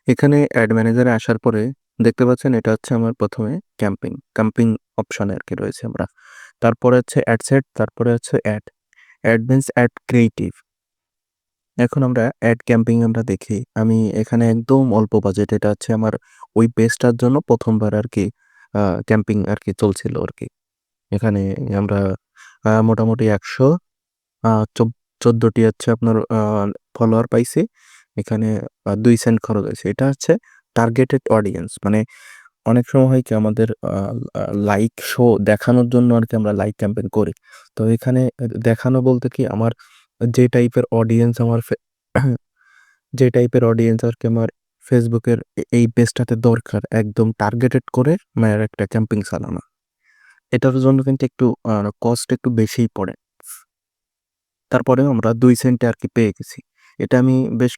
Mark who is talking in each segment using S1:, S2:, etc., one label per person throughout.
S1: এখানে অ্যাড ম্যানেজারে আসার পরে দেখতে পাচ্ছেন এটা হচ্ছে আমার ১ম এ ক্যাম্পিং অপশনে আরকি রয়েছে আমরা। তারপরে হচ্ছে অ্যাড সেট, তারপরে হচ্ছে ad. Ad means ad creative. এখন আমরা অ্যাড ক্যাম্পিং আমরা দেখি। আমি এখানে একদম অল্প বাজেট, এটা হচ্ছে আমার ওই পেজটার জন্য ১ম বার আরকি ক্যাম্পিং আরকি চলছিল আরকি। এখানে আমরা মোটামুটি ১০০ আ চব ১৪ টি হচ্ছে আপনার ফলোয়ার পাইছি। এখানে ২ সেন্ট খরচ হয়েছে। এটা হচ্ছে টার্গেটেড অডিয়েন্স। মানে অনেক সময় হয় কি আমাদের লাইক শো দেখানোর জন্য আরকি আমরা লাইক ক্যাম্পেইন করি। তো এখানে দেখানো বলতে কি আমার যে টাইপের অডিয়েন্স আমার যে টাইপের অডিয়েন্স আরকি আমার ফেসবুকের এই পেজটাতে দরকার একদম টার্গেটেড করে একটা ক্যাম্পেইন চালানো। এটার জন্য কিন্তু একটু কস্ট একটু বেশিই পড়ে। তারপরেও আমরা ২ সেন্টে আরকি পেয়ে গেছি। এটা আমি বেশ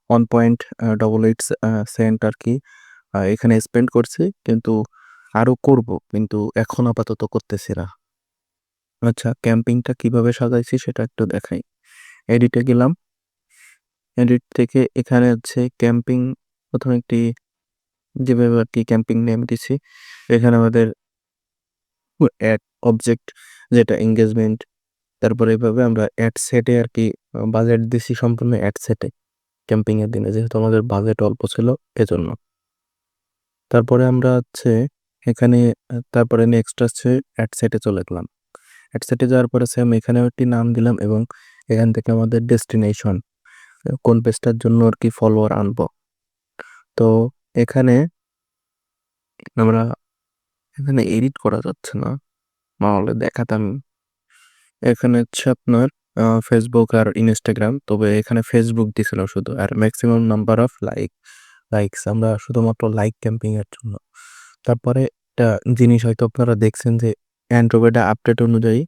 S1: 1.88 সেন্ট আরকি এখানে স্পেন্ড করছি। কিন্তু আরো করব। কিন্তু এখন আপাতত করতেছি না। আচ্ছা, ক্যাম্পিংটা কিভাবে সাজাইছি সেটা একটু দেখাই। এডিটে গেলাম। এডিট থেকে এখানে হচ্ছে ক্যাম্পিং ১ম একটি যেভাবে আরকি ক্যাম্পিং নেম দিছি। এখানে আমাদের এড অবজেক্ট যেটা এনগেজমেন্ট, তারপরে এভাবে আমরা এড সেটে আরকি বাজেট দিছি সম্পূর্ণ এড সেটে। ক্যাম্পিং এর দিনে যেহেতু আমাদের বাজেট অল্প ছিল এজন্য। তারপরে আমরা হচ্ছে এখানে তারপরে নেক্সট হচ্ছে এড সেটে চলে গেলাম। এড সেটে যাওয়ার পরে সেম এখানেও একটি নাম দিলাম এবং এখান থেকে আমাদের ডেস্টিনেশন কোন পেজটার জন্য আরকি ফলোয়ার আনবো। তো এখানে আমরা এখানে এডিট করা যাচ্ছে না। না হলে দেখাতাম। এখানে হচ্ছে আপনার Facebook আর Instagram। তবে এখানে Facebook দিছিলাম শুধু। আর মেক্সিমাম নাম্বার অফ লাইকস আমরা শুধুমাত্র লাইক ক্যাম্পিং এর জন্য। তারপরে একটা জিনিস হয়তো আপনারা দেখছেন যে অ্যান্ড্রয়েড আপডেট অনুযায়ী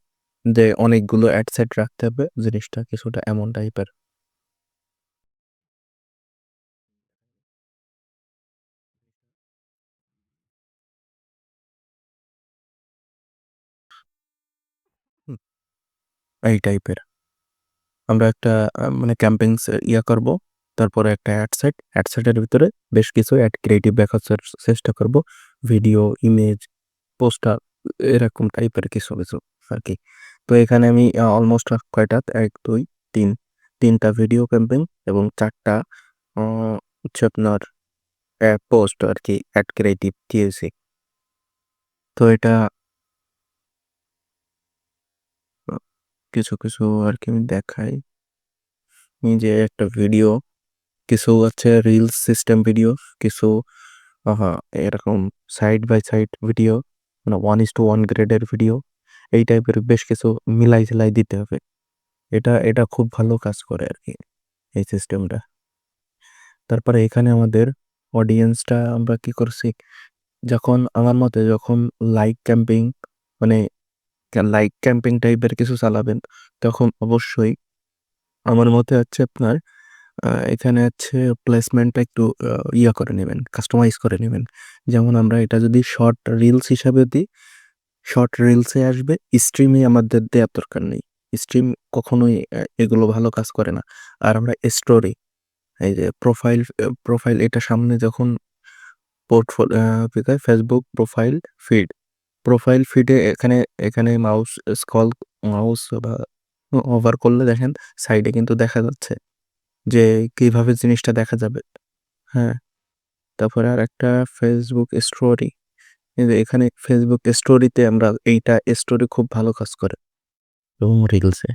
S1: যে অনেকগুলো অ্যাড সেট রাখতে হবে। জিনিসটা কিছুটা এমন টাইপের। হুম। এই টাইপের। আমরা একটা মানে ক্যাম্পেইনস করব। তারপরে একটা অ্যাড সেটের ভিতরে বেশ কিছু অ্যাড ক্রিয়েটিভ দেখার চেষ্টা করব। ভিডিও, ইমেজ, পোস্টার এরকম টাইপের কিছু আরকি। তো এখানে আমি অলমোস্ট কয়টা ১, ২, ৩, ৩ টা ভিডিও ক্যাম্পেইন এবং ৪ টা অ হচ্ছে আপনার পোস্ট আরকি অ্যাড ক্রিয়েটিভ দিয়েছি। তো এটা আ কিছু আরকি আমি দেখাই। এই যে একটা ভিডিও, কিছু হচ্ছে রিলস সিস্টেম ভিডিও, কিছু আহা এরকম সাইড বাই সাইড ভিডিও, মানে 1:1 গ্রেডের ভিডিও। এই টাইপের বেশ কিছু মিলাই-ঝিলাই দিতে হবে। এটা খুব ভালো কাজ করে আরকি এই সিস্টেমটা। তারপরে এখানে আমাদের অডিয়েন্সটা আমরা কি করছি, যখন আমার মতে যখন লাইক ক্যাম্পিং মানে লাইক ক্যাম্পিং টাইপের কিছু চালাবেন, তখন অবশ্যই আমার মতে হচ্ছে আপনার এখানে হচ্ছে প্লেসমেন্টটা একটু করে নিবেন, কাস্টমাইজ করে নিবেন। যেমন আমরা এটা যদি শর্ট রিলস হিসাবে দিই, শর্ট রিলসে আসবে, স্ট্রিমে আমাদের দেয়ার দরকার নেই। স্ট্রিম কখনোই এগুলো ভালো কাজ করে না। আর আমরা স্টোরি, এই যে প্রোফাইল এটা সামনে যখন কি কয় Facebook ফিড। প্রোফাইল ফিডে এখানে মাউস বা হোভার করলে দেখেন সাইডে কিন্তু দেখা যাচ্ছে যে কিভাবে জিনিসটা দেখা যাবে। হ্যাঁ, তারপরে আরেকটা Facebook স্টোরি। এই যে এখানে Facebook স্টোরিতে আমরা এইটা স্টোরি খুব ভালো কাজ করে এবং রিলসে।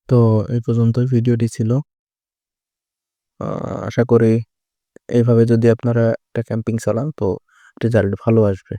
S1: তো এই পর্যন্তই ভিডিওটি ছিল। আ আশা করি এভাবে যদি আপনারা একটা ক্যাম্পিং চালান তো রেজাল্ট ভালো আসবে।